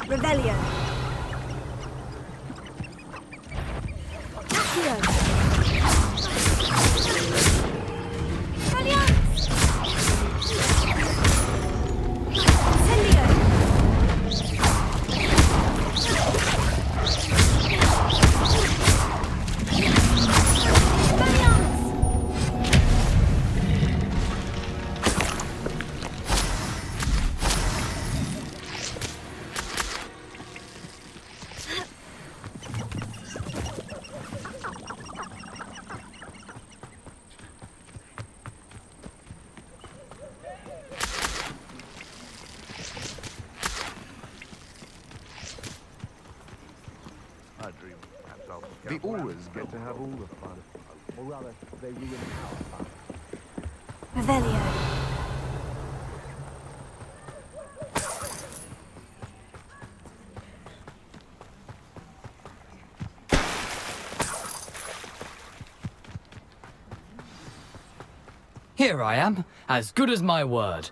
Rebellion. Accio. Alliance. Incendio. The Auras get to have all the fun. Or rather, they ruin our fun. Revelio. Here I am, as good as my word.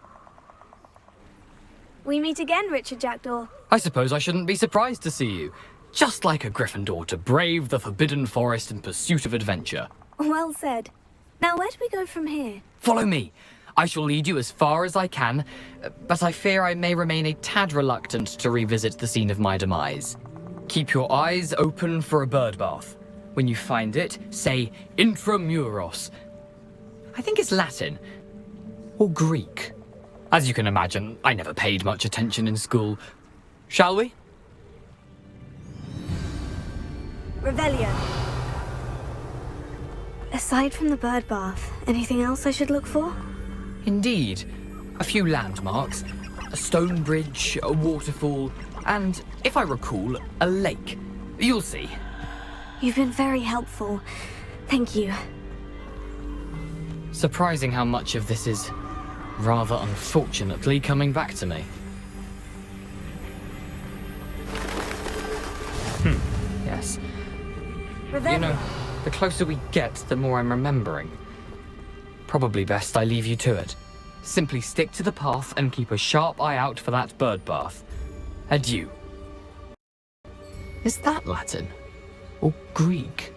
We meet again, Richard Jackdaw. I suppose I shouldn't be surprised to see you. Just like a Gryffindor to brave the Forbidden Forest in pursuit of adventure. Well said. Now, where do we go from here? Follow me. I shall lead you as far as I can, but I fear I may remain a tad reluctant to revisit the scene of my demise. Keep your eyes open for a bird bath. When you find it, say intramuros. I think it's Latin. Or Greek. As you can imagine, I never paid much attention in school. Shall we? Revelio. Aside from the bird bath, anything else I should look for? Indeed. A few landmarks, a stone bridge, a waterfall, and, if I recall, a lake. You'll see. You've been very helpful. Thank you. Surprising how much of this is, rather unfortunately, coming back to me. Yes. Revelio. You know, the closer we get, the more I'm remembering. Probably best I leave you to it. Simply stick to the path and keep a sharp eye out for that bird bath. Adieu. Is that Latin? Or Greek?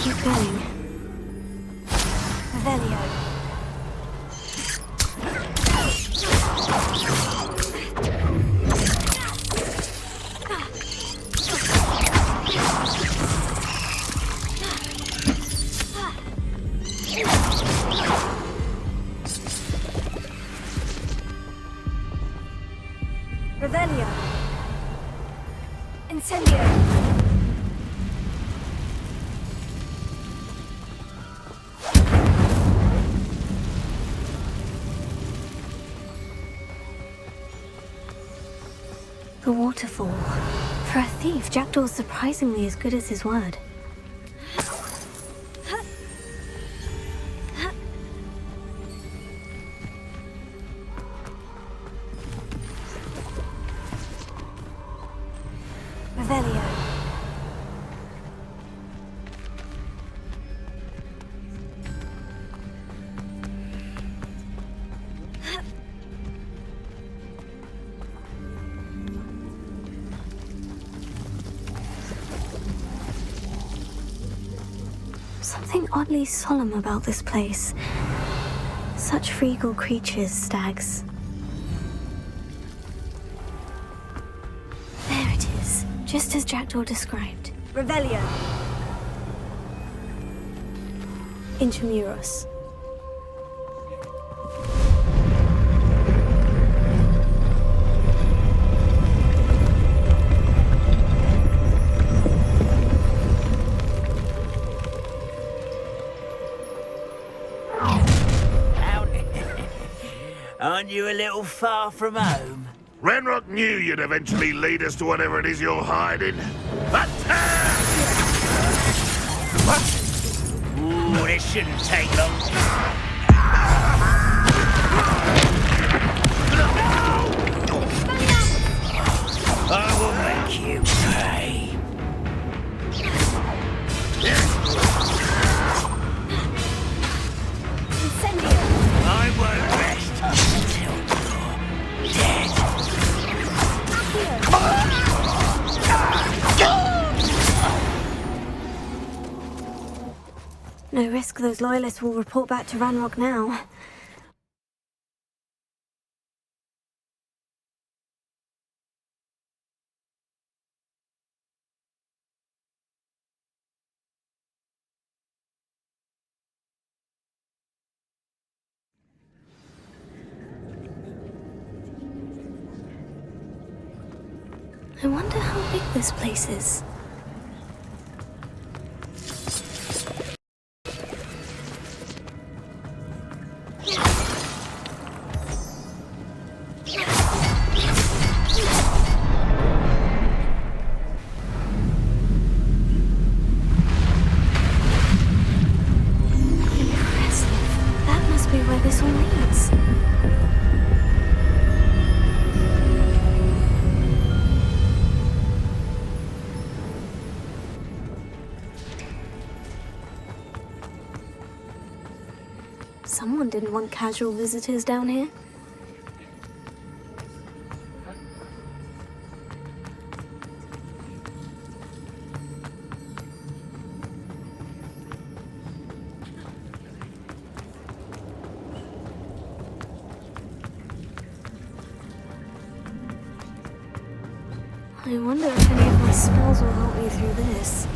keep going. Revelio. Revelio. Incendio. The waterfall. For a thief, Jackdaw's surprisingly as good as his word. Revelio. Something oddly solemn about this place. Such regal creatures, stags. There it is, just as Jackdaw described. Revelio. Intramuros. Aren't you a little far from home? Ranrock knew you'd eventually lead us to whatever it is you're hiding. Attack! Ooh, this shouldn't take long. I will make you pay. Incendio. I won't rest until you're dead. No risk those loyalists will report back to Ranrock now. I wonder how big this place is. Impressive. That must be where this all leads. Someone didn't want casual visitors down here. I wonder if any of my spells will help me through this.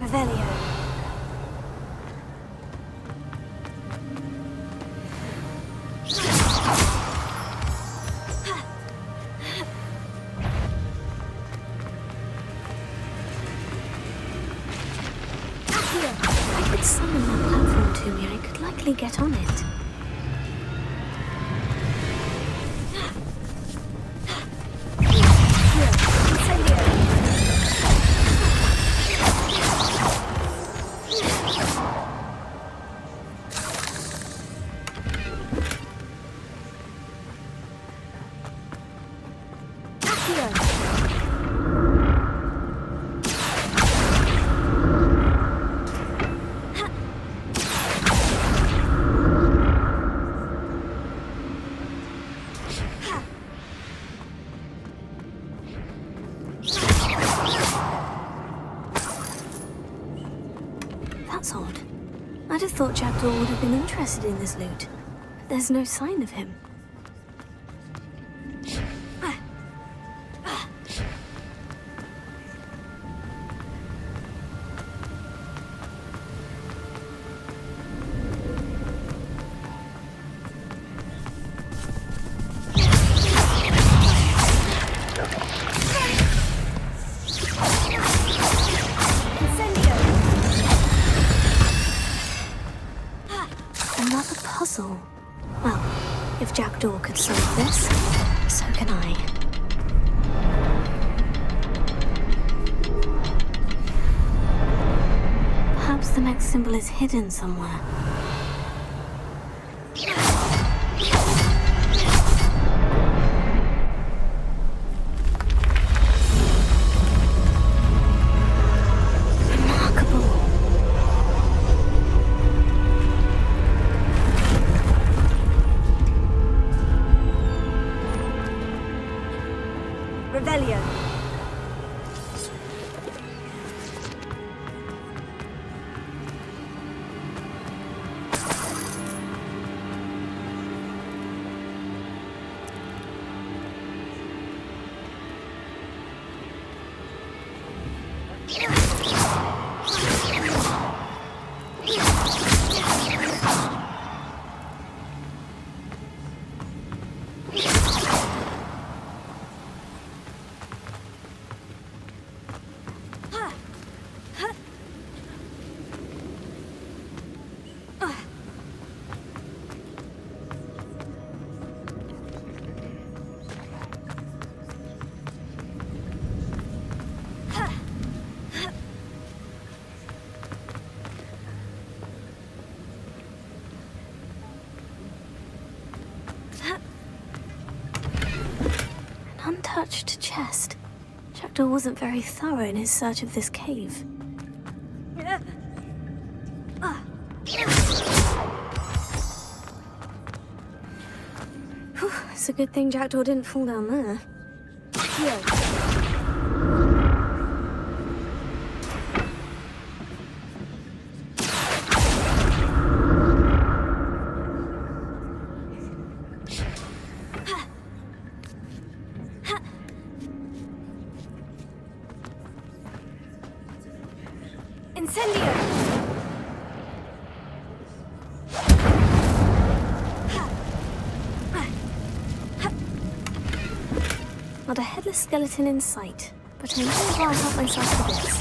Revelio. I could summon that platform to me. I could likely get on it. That's odd. I'd have thought Jackdaw would have been interested in this loot. There's no sign of him. Well, if Jackdaw could solve this, so can I. Perhaps the next symbol is hidden somewhere. Untouched chest. Jackdaw wasn't very thorough in his search of this cave. Whew, it's a good thing Jackdaw didn't fall down there. Here. Not a headless skeleton in sight, but I know I'll help myself to this.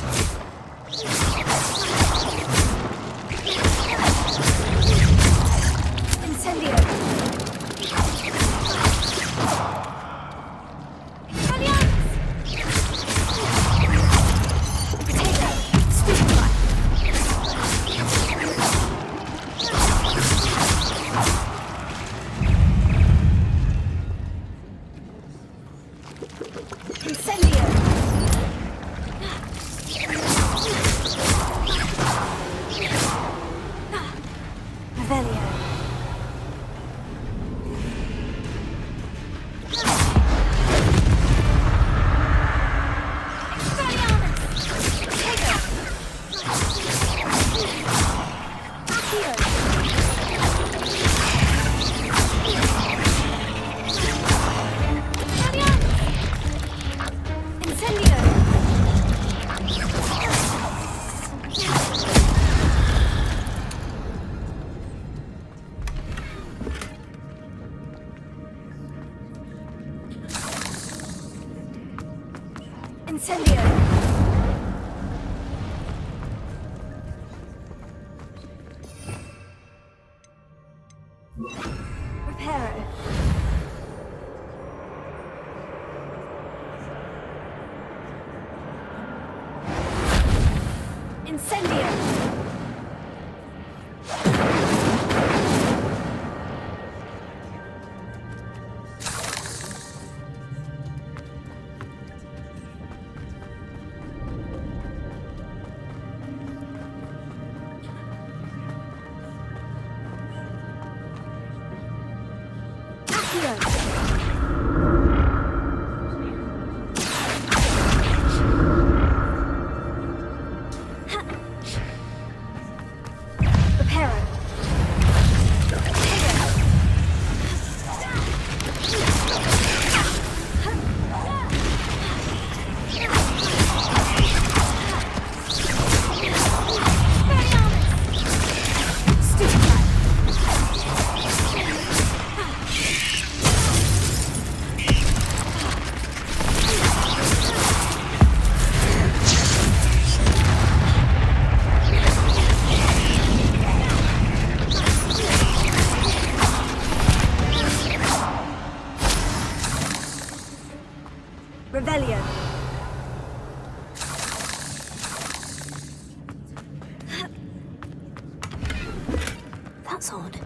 That's odd.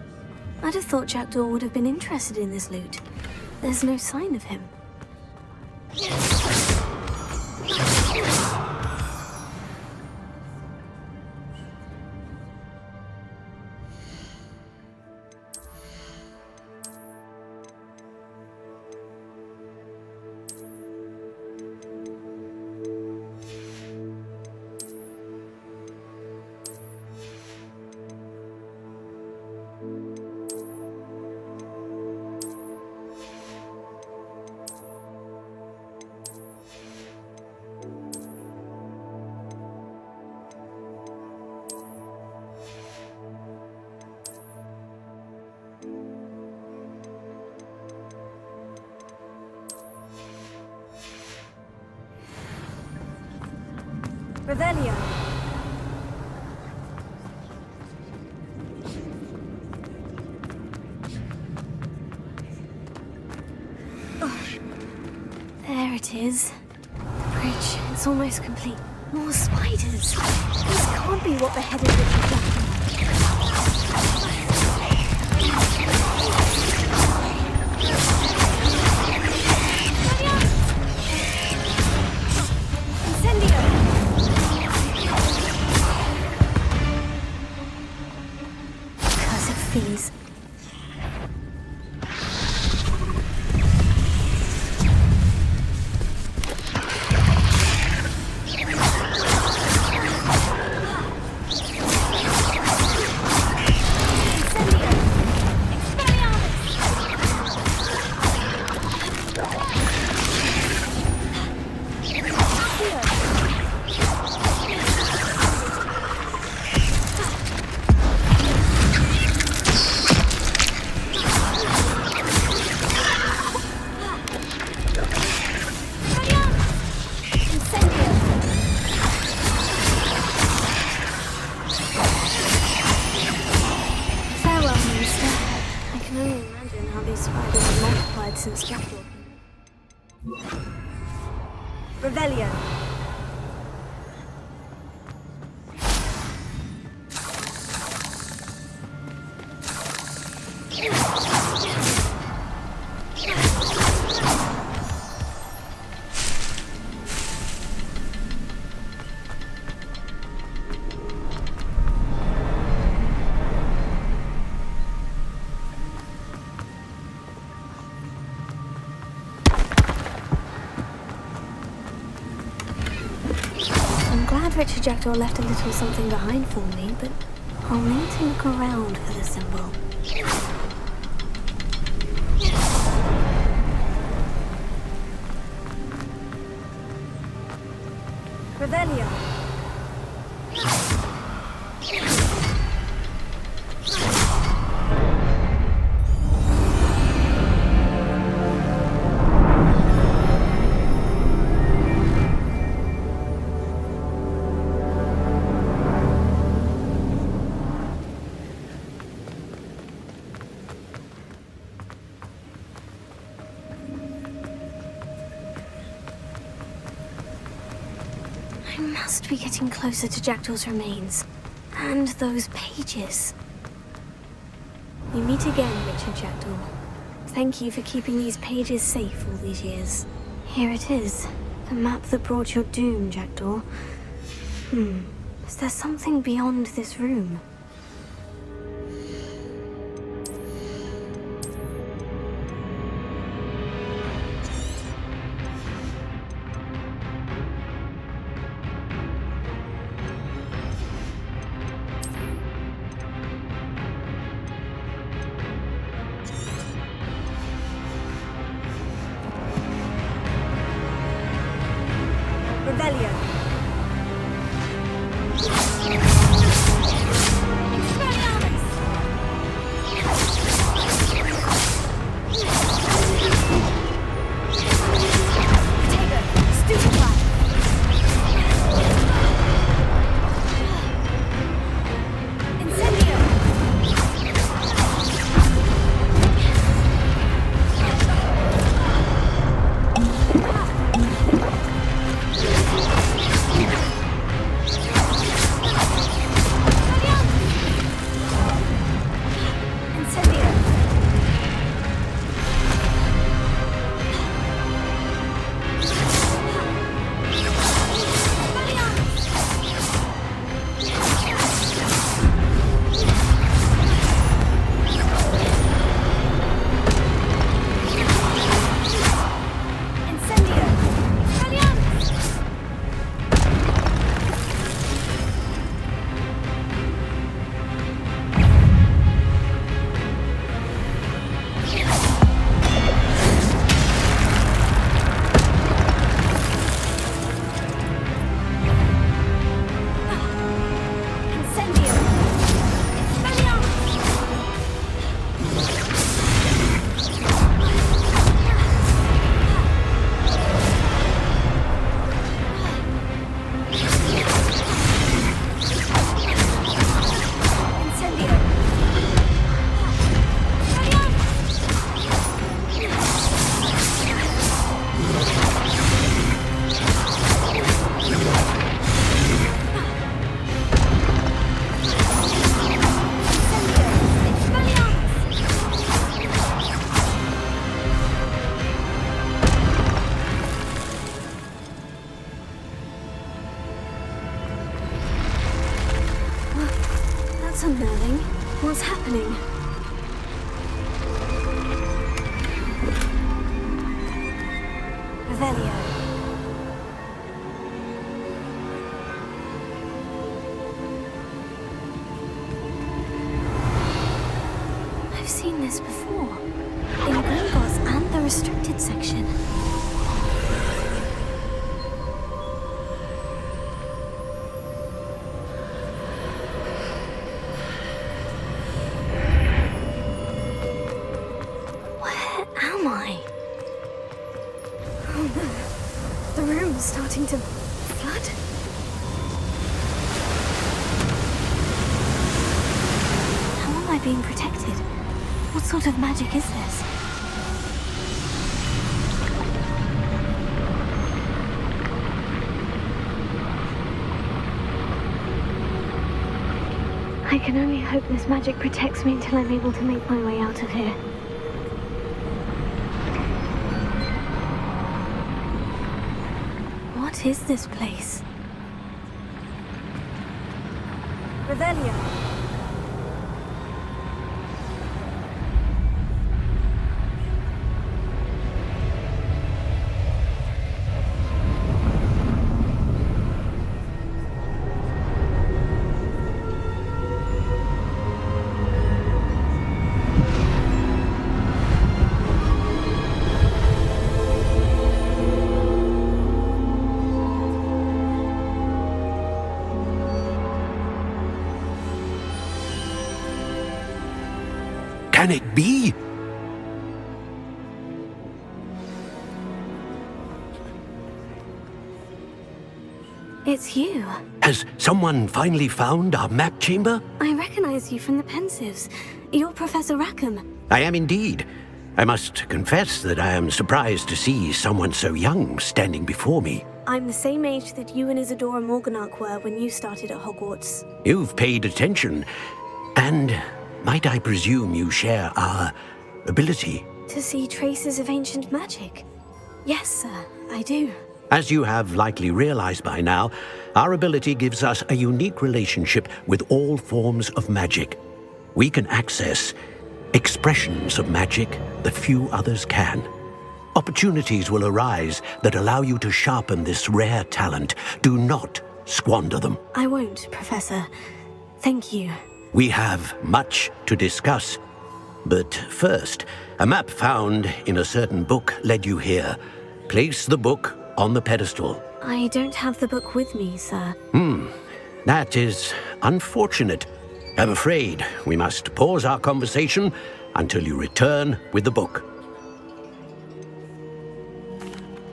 I'd have thought Jackdaw would have been interested in this loot. There's no sign of him. Revelio. Oh, there it is. The bridge, it's almost complete. More spiders. This can't be what the head of the fees. Since Jackdaw. Revelio. Richard Jackdaw left a little something behind for me, but I'll need to look around for the symbol. Revelio. I must be getting closer to Jackdaw's remains. And those pages. We meet again, Richard Jackdaw. Thank you for keeping these pages safe all these years. Here it is. The map that brought your doom, Jackdaw. Is there something beyond this room? Revelio. That's unnerving. What's happening? Revelio. I've seen this before. In Gringotts and the restricted section. Where am I? Oh no. The room's starting to flood. How am I being protected? What sort of magic is this? I can only hope this magic protects me until I'm able to make my way out of here. What is this place? Revelio. Can it be? It's you. Has someone finally found our map chamber? I recognize you from the Pensives. You're Professor Rackham. I am indeed. I must confess that I am surprised to see someone so young standing before me. I'm the same age that you and Isadora Morganach were when you started at Hogwarts. You've paid attention, and might I presume you share our ability? To see traces of ancient magic? Yes, sir, I do. As you have likely realized by now, our ability gives us a unique relationship with all forms of magic. We can access expressions of magic that few others can. Opportunities will arise that allow you to sharpen this rare talent. Do not squander them. I won't, Professor. Thank you. We have much to discuss. But first, a map found in a certain book led you here. Place the book on the pedestal. I don't have the book with me, sir. That is unfortunate. I'm afraid we must pause our conversation until you return with the book.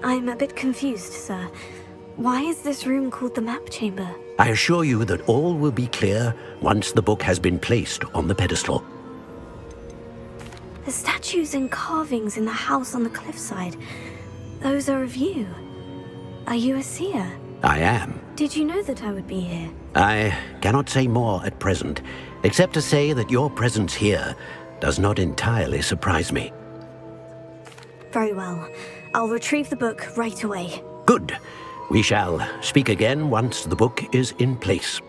I'm a bit confused, sir. Why is this room called the map chamber? I assure you that all will be clear once the book has been placed on the pedestal. The statues and carvings in the house on the cliffside, those are of you. Are you a seer? I am. Did you know that I would be here? I cannot say more at present, except to say that your presence here does not entirely surprise me. Very well. I'll retrieve the book right away. Good. We shall speak again once the book is in place.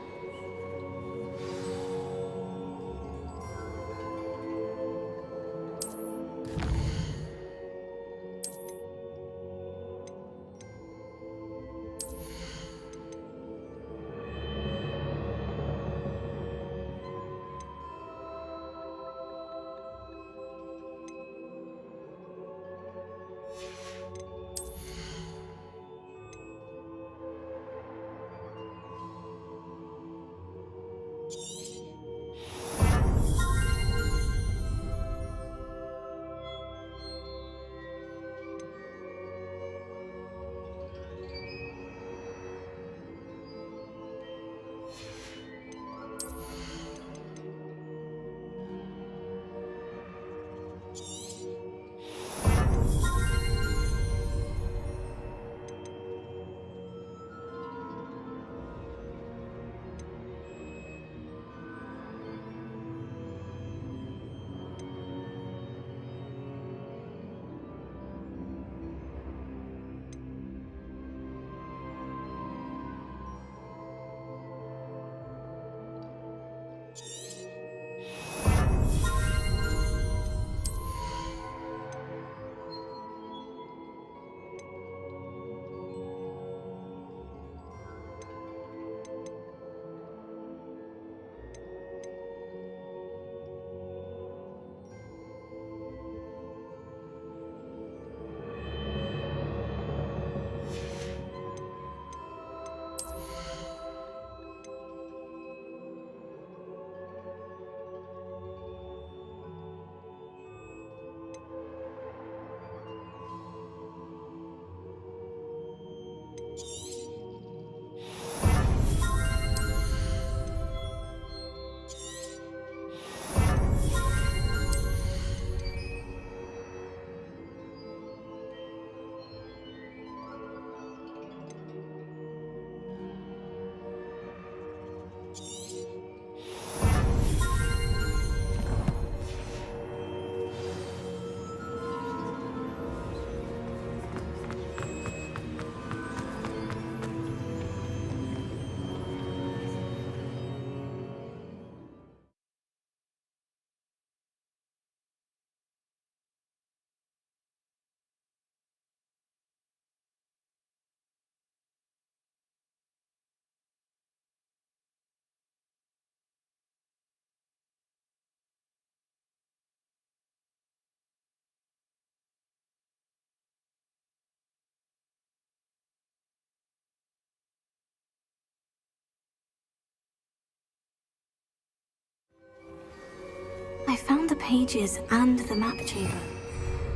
found the pages and the map chamber.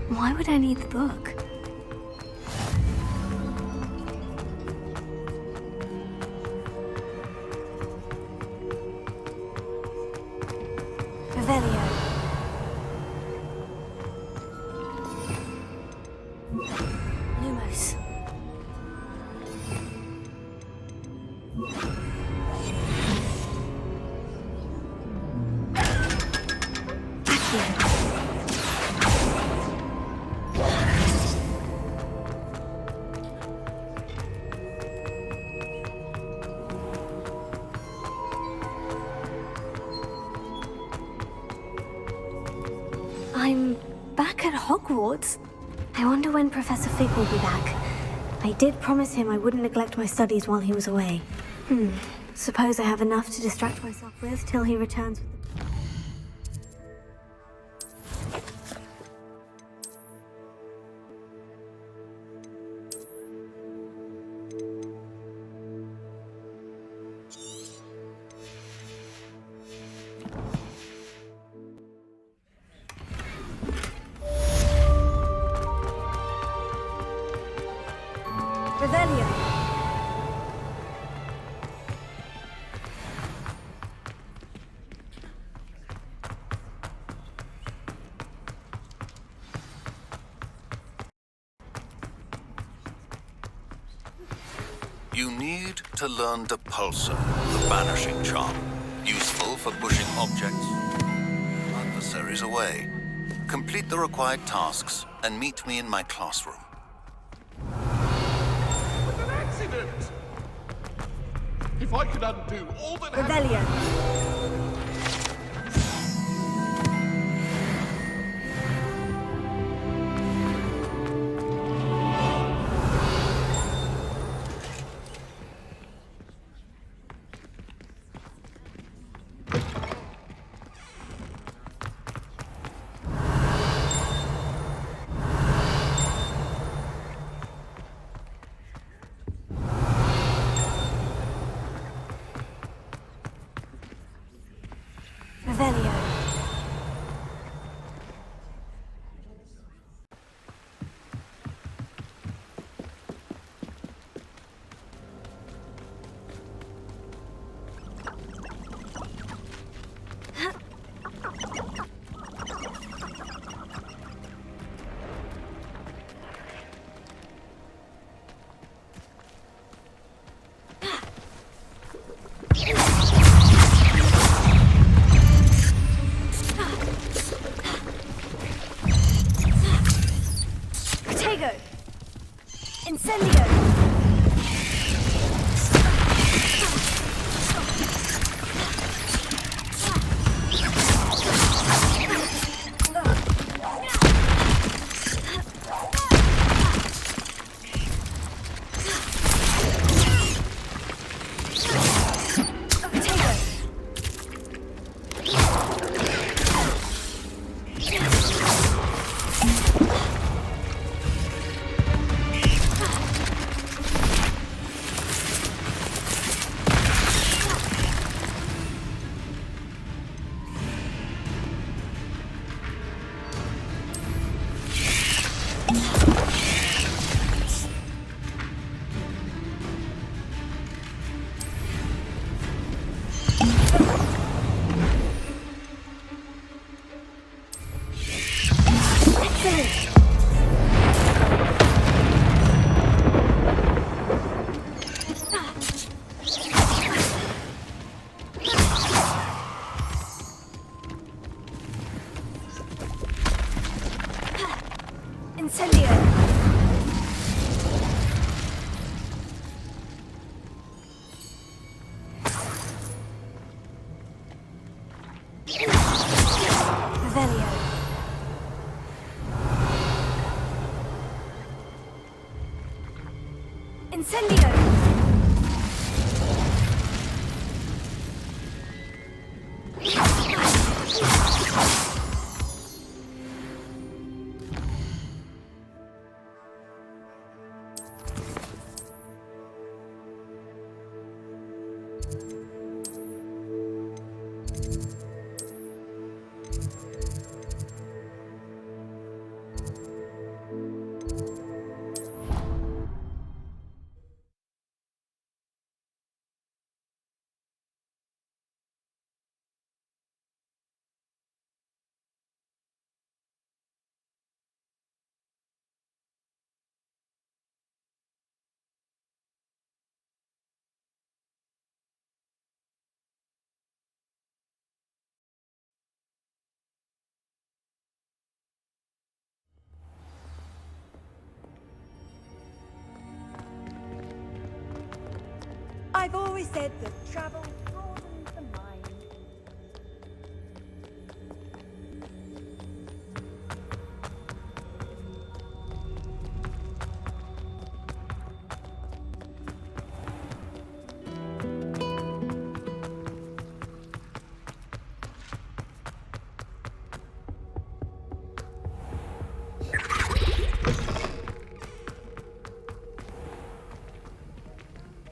Why would I need the book? Revelio. Lumos. I'm back at Hogwarts. I wonder when Professor Fig will be back. I did promise him I wouldn't neglect my studies while he was away. Suppose I have enough to distract myself with till he returns with the... Revelio. You need to learn the Pulsar, the banishing charm. Useful for pushing objects, adversaries away. Complete the required tasks and meet me in my classroom. With an accident! If I could undo all that Revelio. Revelio. Incendio! Incendio! I've always said that travel broadens the mind.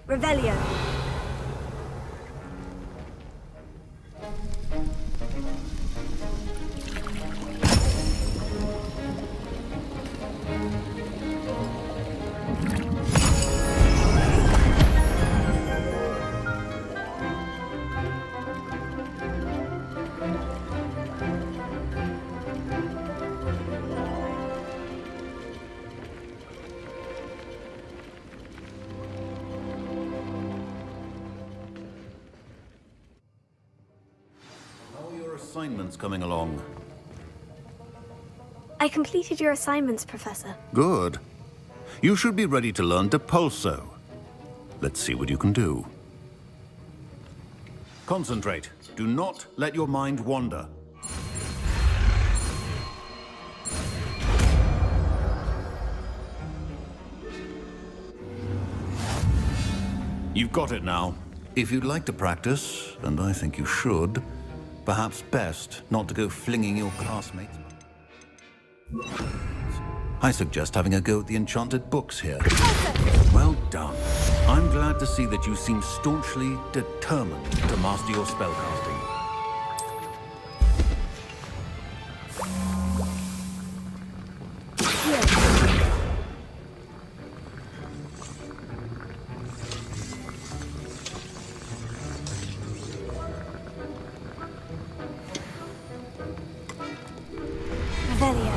Revelio. Assignments coming along. I completed your assignments, Professor. Good. You should be ready to learn Depulso. Let's see what you can do. Concentrate. Do not let your mind wander. You've got it now. If you'd like to practice, and I think you should, perhaps best not to go flinging your classmates. I suggest having a go at the enchanted books here. Well done. I'm glad to see that you seem staunchly determined to master your spellcasting. Revelio.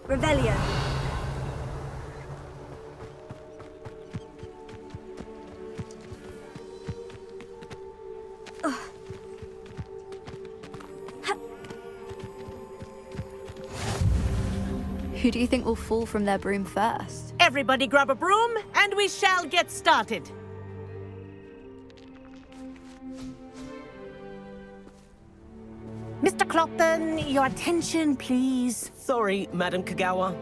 Revelio. Who do you think will fall from their broom first? Everybody grab a broom, and we shall get started. Mr. Clopton, your attention, please. Sorry, Madam Kagawa.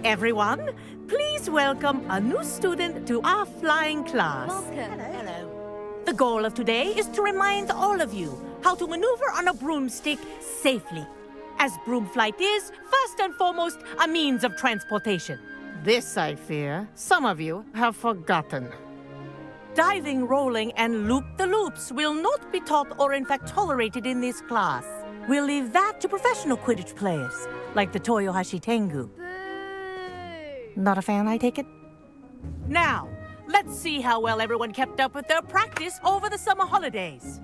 Everyone, please welcome a new student to our flying class. Welcome. Hello. The goal of today is to remind all of you how to maneuver on a broomstick safely, as broom flight is, first and foremost, a means of transportation. This, I fear, some of you have forgotten. Diving, rolling, and loop-the-loops will not be taught or in fact tolerated in this class. We'll leave that to professional Quidditch players, like the Toyohashi Tengu. Not a fan, I take it? Now, let's see how well everyone kept up with their practice over the summer holidays.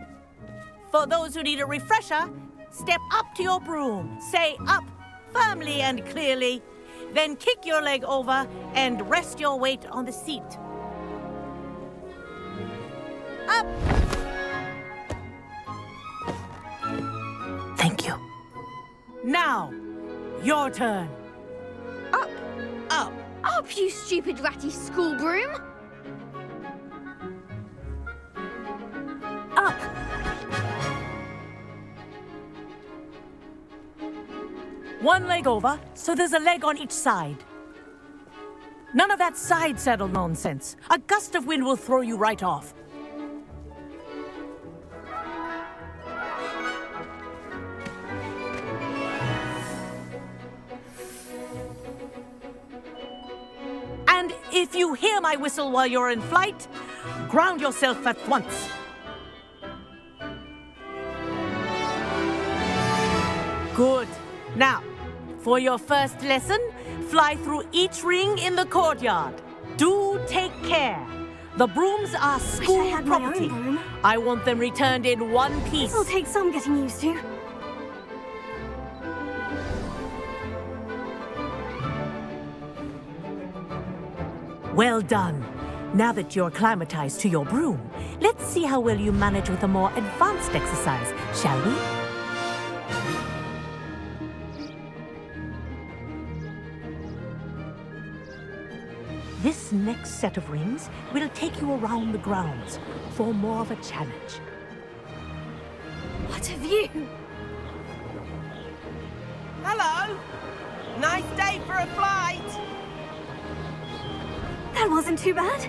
For those who need a refresher, step up to your broom, say up firmly and clearly, then kick your leg over and rest your weight on the seat. Up! Thank you. Now, your turn. Up! Up. Up, you stupid ratty school broom! Up. One leg over, so there's a leg on each side. None of that side saddle nonsense. A gust of wind will throw you right off. And if you hear my whistle while you're in flight, ground yourself at once. Good. Now, for your first lesson, fly through each ring in the courtyard. Do take care. The brooms are school had my own property. broom. I want them returned in one piece. It'll take some getting used to. Well done. Now that you're acclimatized to your broom, let's see how well you manage with a more advanced exercise, shall we? This next set of rings will take you around the grounds for more of a challenge. What a view! Hello! Nice day for a flight! That wasn't too bad.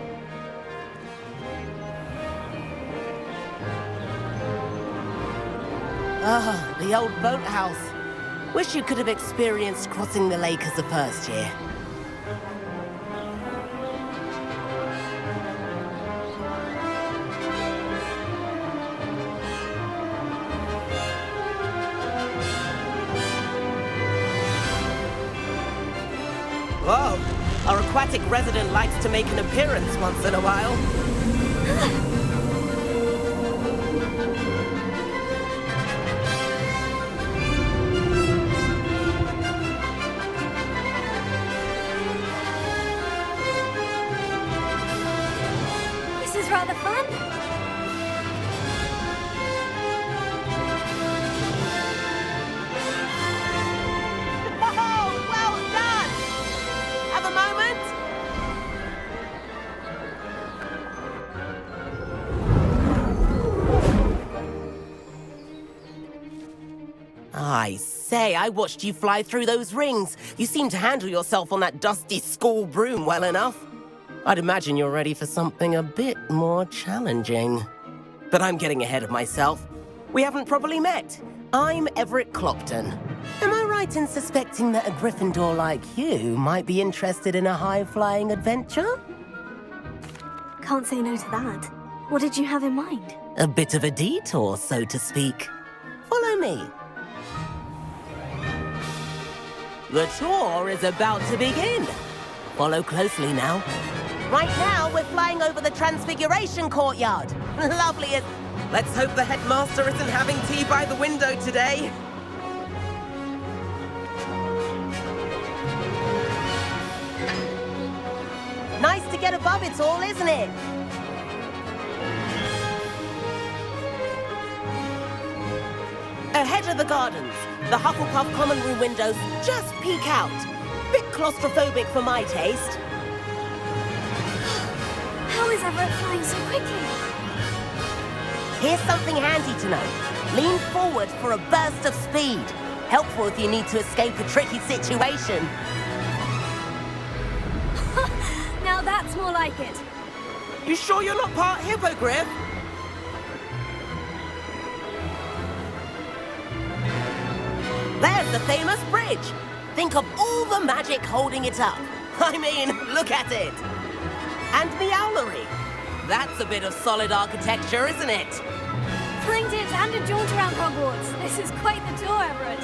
Ah, the old boathouse. Wish you could have experienced crossing the lake as a first year. Whoa! Our aquatic resident likes to make an appearance once in a while. This is rather fun. Oh, well done! Have a moment? I say, I watched you fly through those rings. You seem to handle yourself on that dusty school broom well enough. I'd imagine you're ready for something a bit more challenging. But I'm getting ahead of myself. We haven't properly met. I'm Everett Clopton. Am I right in suspecting that a Gryffindor like you might be interested in a high-flying adventure? Can't say no to that. What did you have in mind? A bit of a detour, so to speak. Follow me. The tour is about to begin. Follow closely now. Right now, we're flying over the Transfiguration Courtyard. Lovely as... Let's hope the headmaster isn't having tea by the window today. Nice to get above it all, isn't it? Ahead of the gardens, the Hufflepuff common room windows just peek out. Bit claustrophobic for my taste. How is Everett flying so quickly? Here's something handy to know. Lean forward for a burst of speed. Helpful if you need to escape a tricky situation. Now that's more like it. You sure you're not part hippogriff? There's the famous bridge. Think of all the magic holding it up. I mean, look at it. And Meowlery. That's a bit of solid architecture, isn't it? Find it and a jaunt around Hogwarts. This is quite the tour, Everett.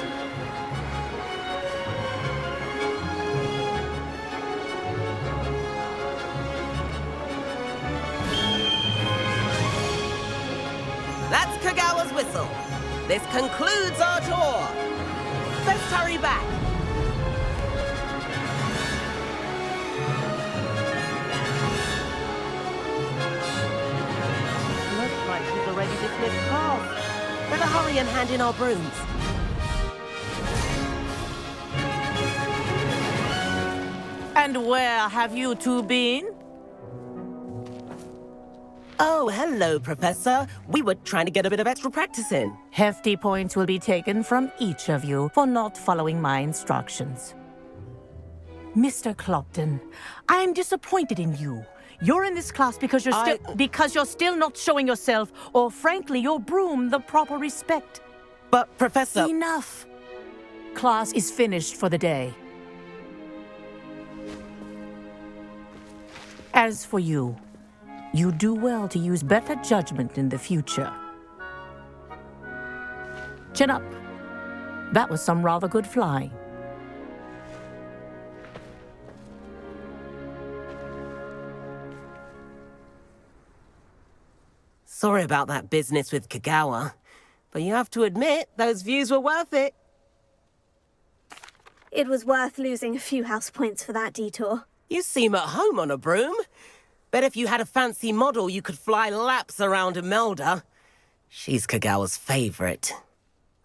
That's Kagawa's whistle. This concludes our tour. Let's hurry back. Looks like she's already dismissed class. Better hurry and hand in our brooms. And where have you two been? Oh, hello, Professor. We were trying to get a bit of extra practice in. Hefty points will be taken from each of you for not following my instructions. Mr. Clopton, I'm disappointed in you. You're in this class because you're still not showing yourself, or frankly, your broom, the proper respect. But, Professor... Enough. Class is finished for the day. As for you, you do well to use better judgment in the future. Chin up. That was some rather good flying. Sorry about that business with Kagawa, but you have to admit, those views were worth it. It was worth losing a few house points for that detour. You seem at home on a broom. Bet if you had a fancy model, you could fly laps around Imelda. She's Kagawa's favorite.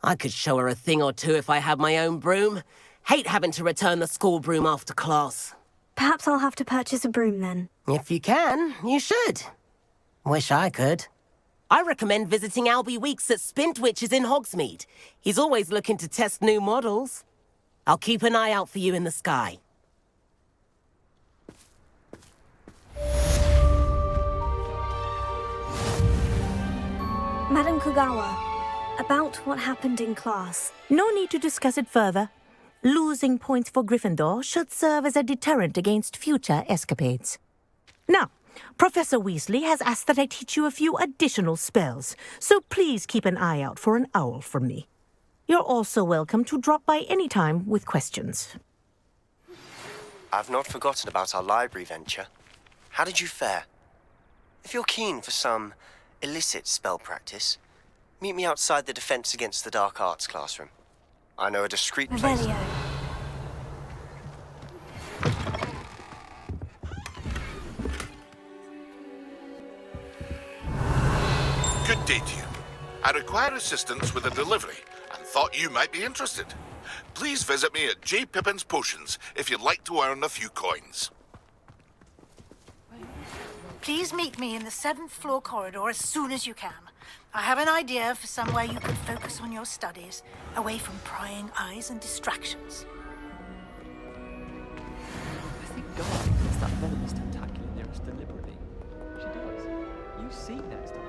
I could show her a thing or two if I had my own broom. Hate having to return the school broom after class. Perhaps I'll have to purchase a broom then. If you can, you should. Wish I could. I recommend visiting Albie Weeks at Spintwitches in Hogsmeade. He's always looking to test new models. I'll keep an eye out for you in the sky. Madam Kagawa, about what happened in class. No need to discuss it further. Losing points for Gryffindor should serve as a deterrent against future escapades. Now, Professor Weasley has asked that I teach you a few additional spells, so please keep an eye out for an owl from me. You're also welcome to drop by any time with questions. I've not forgotten about our library venture. How did you fare? If you're keen for some illicit spell practice, meet me outside the Defense Against the Dark Arts classroom. I know a discreet place. Revelio. Good day to you. I require assistance with a delivery and thought you might be interested. Please visit me at J. Pippin's Potions if you'd like to earn a few coins. Please meet me in the 7th floor corridor as soon as you can. I have an idea for somewhere you can focus on your studies, away from prying eyes and distractions. I think Garlic puts that venomous tentacular near us deliberately. She does. You see next time.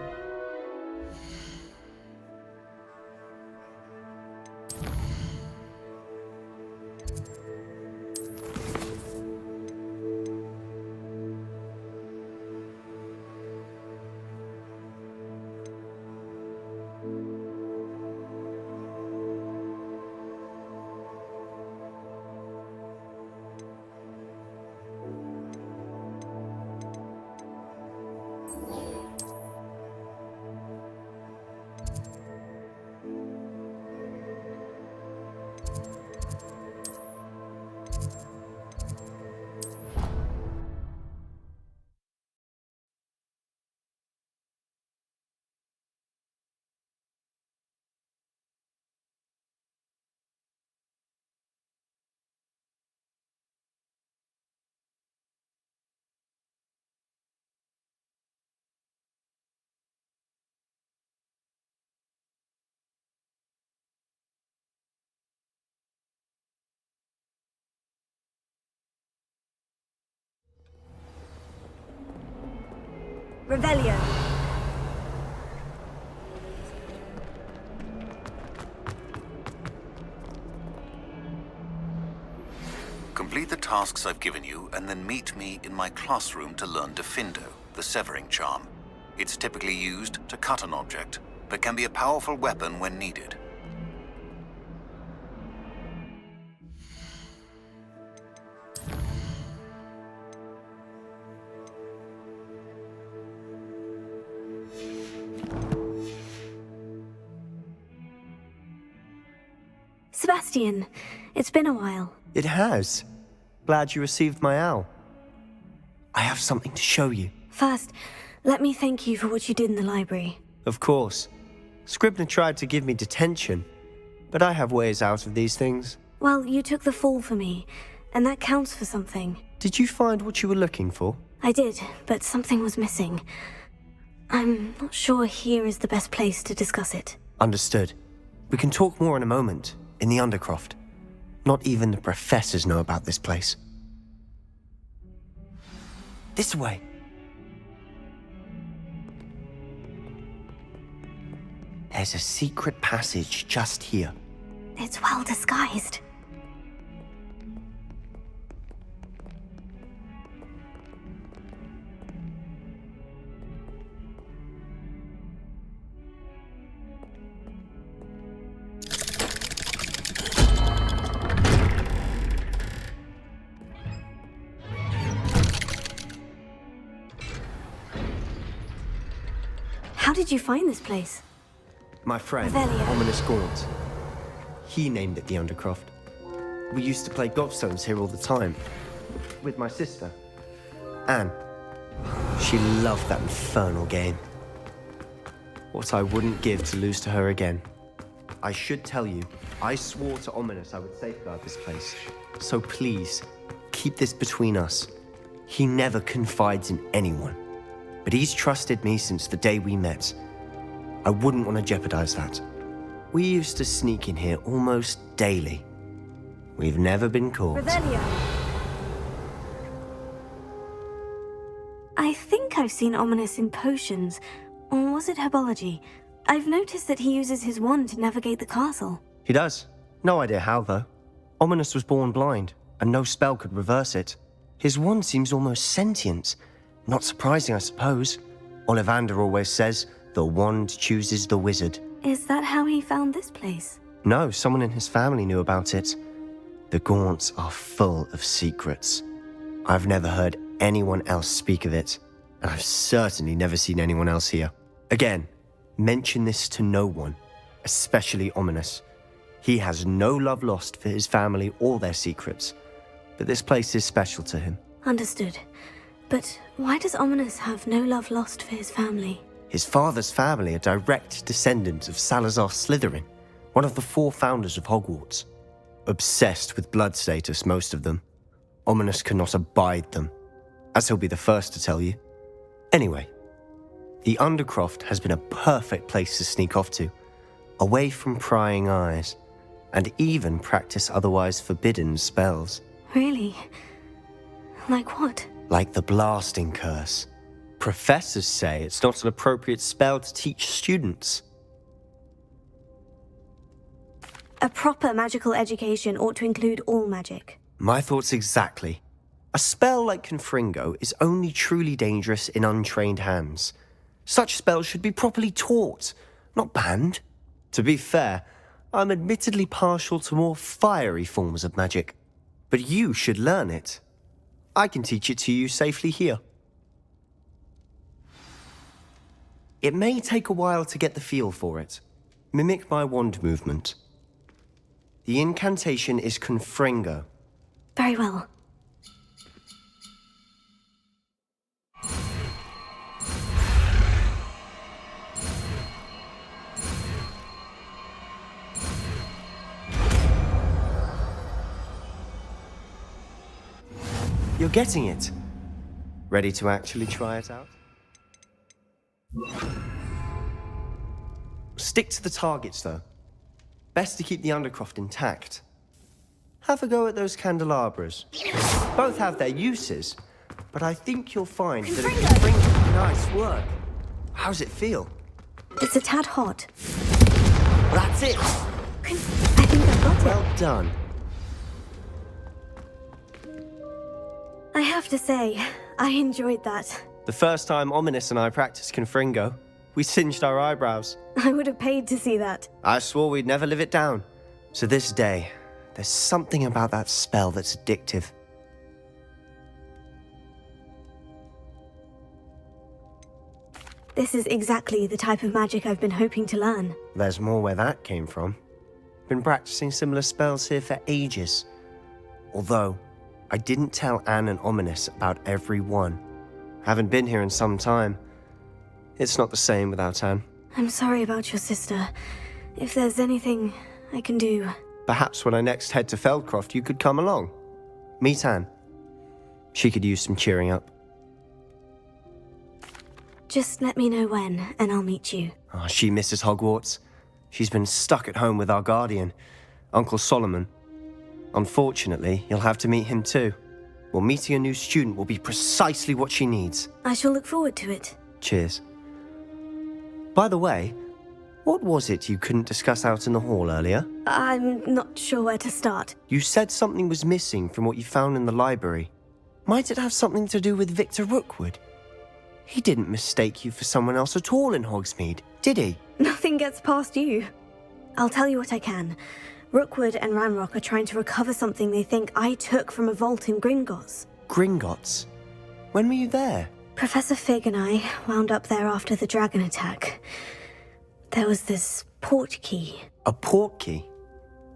Revelio. Complete the tasks I've given you, and then meet me in my classroom to learn Diffindo, the severing charm. It's typically used to cut an object, but can be a powerful weapon when needed. Sebastian, it's been a while. It has. Glad you received my owl. I have something to show you. First, let me thank you for what you did in the library. Of course. Scribner tried to give me detention, but I have ways out of these things. Well, you took the fall for me, and that counts for something. Did you find what you were looking for? I did, but something was missing. I'm not sure here is the best place to discuss it. Understood. We can talk more in a moment, in the Undercroft. Not even the professors know about this place. This way. There's a secret passage just here. It's well disguised. How did you find this place? My friend, Revelio. Ominous Gaunt. He named it the Undercroft. We used to play gobstones here all the time. With my sister, Anne. She loved that infernal game. What I wouldn't give to lose to her again. I should tell you, I swore to Ominous I would safeguard this place. So please, keep this between us. He never confides in anyone. But he's trusted me since the day we met. I wouldn't want to jeopardize that. We used to sneak in here almost daily. We've never been caught. Revelio. I think I've seen Ominous in potions. Or was it herbology? I've noticed that he uses his wand to navigate the castle. He does. No idea how, though. Ominous was born blind, and no spell could reverse it. His wand seems almost sentient. Not surprising, I suppose. Ollivander always says, the wand chooses the wizard. Is that how he found this place? No, someone in his family knew about it. The Gaunts are full of secrets. I've never heard anyone else speak of it, and I've certainly never seen anyone else here. Again, mention this to no one, especially Ominous. He has no love lost for his family or their secrets, but this place is special to him. Understood. But why does Ominous have no love lost for his family? His father's family are direct descendants of Salazar Slytherin, one of the 4 founders of Hogwarts. Obsessed with blood status, most of them. Ominous cannot abide them, as he'll be the first to tell you. Anyway, the Undercroft has been a perfect place to sneak off to, away from prying eyes, and even practice otherwise forbidden spells. Really? Like what? Like the blasting curse. Professors say it's not an appropriate spell to teach students. A proper magical education ought to include all magic. My thoughts exactly. A spell like Confringo is only truly dangerous in untrained hands. Such spells should be properly taught, not banned. To be fair, I'm admittedly partial to more fiery forms of magic. But you should learn it. I can teach it to you safely here. It may take a while to get the feel for it. Mimic my wand movement. The incantation is Confringo. Very well. You're getting it. Ready to actually try it out? Stick to the targets, though. Best to keep the Undercroft intact. Have a go at those candelabras. Both have their uses, but I think you'll find that it brings nice work. How's it feel? It's a tad hot. That's it. I think I've got it. Well done. I have to say, I enjoyed that. The first time Ominous and I practiced Confringo, we singed our eyebrows. I would have paid to see that. I swore we'd never live it down. So this day, there's something about that spell that's addictive. This is exactly the type of magic I've been hoping to learn. There's more where that came from. Been practicing similar spells here for ages. Although, I didn't tell Anne and Ominous about every one. Haven't been here in some time. It's not the same without Anne. I'm sorry about your sister. If there's anything I can do... Perhaps when I next head to Feldcroft, you could come along. Meet Anne. She could use some cheering up. Just let me know when, and I'll meet you. Oh, she misses Hogwarts. She's been stuck at home with our guardian, Uncle Solomon. Unfortunately, you'll have to meet him too. Well, meeting a new student will be precisely what she needs. I shall look forward to it. Cheers. By the way, what was it you couldn't discuss out in the hall earlier? I'm not sure where to start. You said something was missing from what you found in the library. Might it have something to do with Victor Rookwood? He didn't mistake you for someone else at all in Hogsmeade, did he? Nothing gets past you. I'll tell you what I can. Rookwood and Ranrock are trying to recover something they think I took from a vault in Gringotts. Gringotts? When were you there? Professor Fig and I wound up there after the dragon attack. There was this port key. A port key?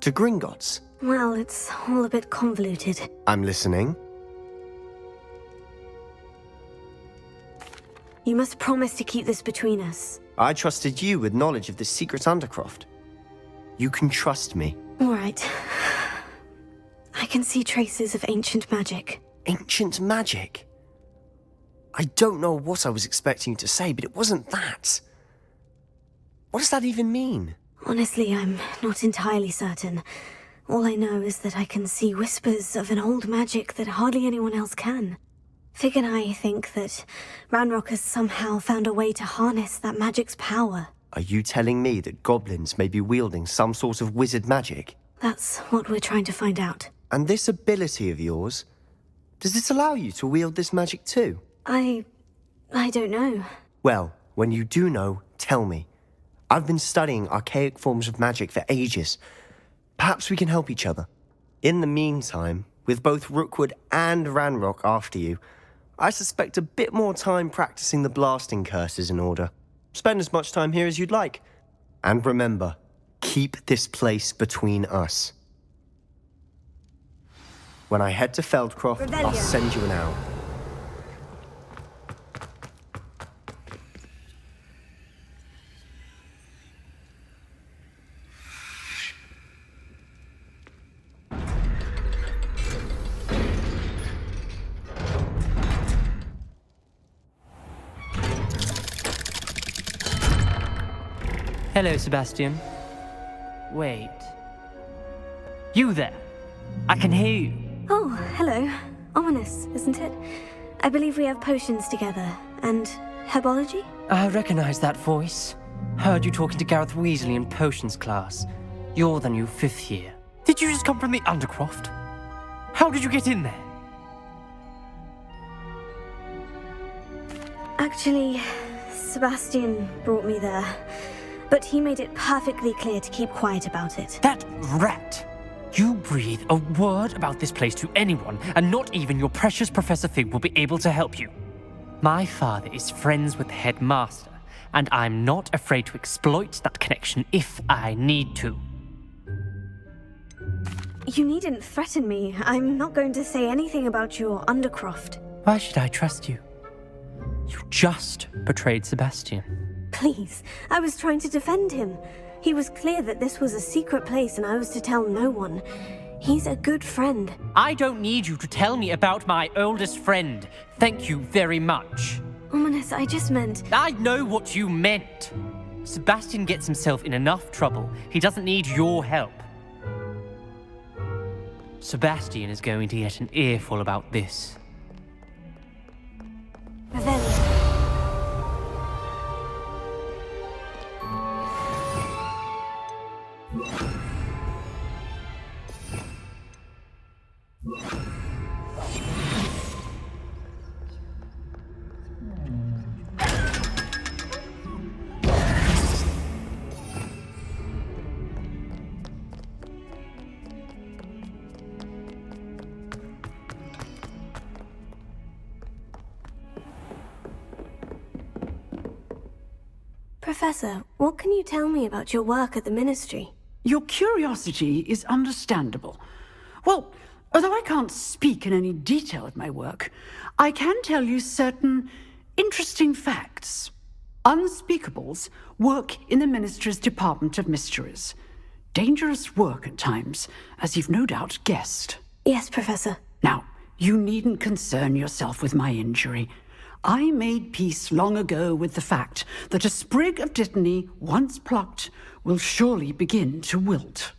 To Gringotts? Well, it's all a bit convoluted. I'm listening. You must promise to keep this between us. I trusted you with knowledge of this secret undercroft. You can trust me. All right. I can see traces of ancient magic. Ancient magic? I don't know what I was expecting you to say, but it wasn't that. What does that even mean? Honestly, I'm not entirely certain. All I know is that I can see whispers of an old magic that hardly anyone else can. Fig and I think that Ranrock has somehow found a way to harness that magic's power. Are you telling me that goblins may be wielding some sort of wizard magic? That's what we're trying to find out. And this ability of yours, does it allow you to wield this magic too? I don't know. Well, when you do know, tell me. I've been studying archaic forms of magic for ages. Perhaps we can help each other. In the meantime, with both Rookwood and Ranrock after you, I suspect a bit more time practicing the blasting curse is in order. Spend as much time here as you'd like. And remember, keep this place between us. When I head to Feldcroft, I'll send you an owl. Hello, Sebastian. Wait. You there? I can hear you. Oh, hello. Ominous, isn't it? I believe we have potions together. And herbology? I recognize that voice. Heard you talking to Gareth Weasley in potions class. You're the new 5th year. Did you just come from the Undercroft? How did you get in there? Actually, Sebastian brought me there. But he made it perfectly clear to keep quiet about it. That rat! You breathe a word about this place to anyone, and not even your precious Professor Fig will be able to help you. My father is friends with the headmaster, and I'm not afraid to exploit that connection if I need to. You needn't threaten me. I'm not going to say anything about your Undercroft. Why should I trust you? You just betrayed Sebastian. Please, I was trying to defend him. He was clear that this was a secret place and I was to tell no one. He's a good friend. I don't need you to tell me about my oldest friend. Thank you very much. Ominous, I just meant... I know what you meant. Sebastian gets himself in enough trouble. He doesn't need your help. Sebastian is going to get an earful about this. Revelio. Professor, what can you tell me about your work at the Ministry? Your curiosity is understandable. Well, although I can't speak in any detail of my work, I can tell you certain interesting facts. Unspeakables work in the Ministry's Department of Mysteries. Dangerous work at times, as you've no doubt guessed. Yes, Professor. Now, you needn't concern yourself with my injury. I made peace long ago with the fact that a sprig of dittany, once plucked, will surely begin to wilt.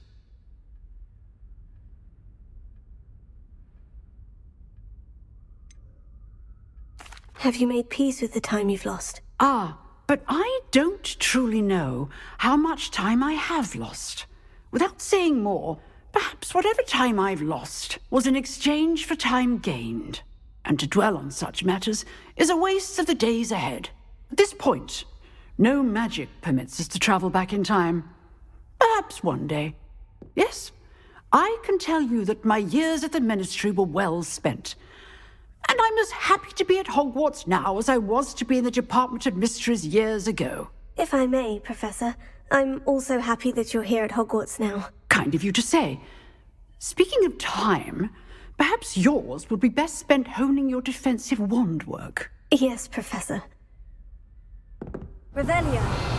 Have you made peace with the time you've lost? Ah, but I don't truly know how much time I have lost. Without saying more, perhaps whatever time I've lost was in exchange for time gained. And to dwell on such matters is a waste of the days ahead. At this point, no magic permits us to travel back in time. Perhaps one day. Yes, I can tell you that my years at the Ministry were well spent. And I'm as happy to be at Hogwarts now as I was to be in the Department of Mysteries years ago. If I may, Professor, I'm also happy that you're here at Hogwarts now. Kind of you to say. Speaking of time, perhaps yours would be best spent honing your defensive wand work. Yes, Professor. Revelio.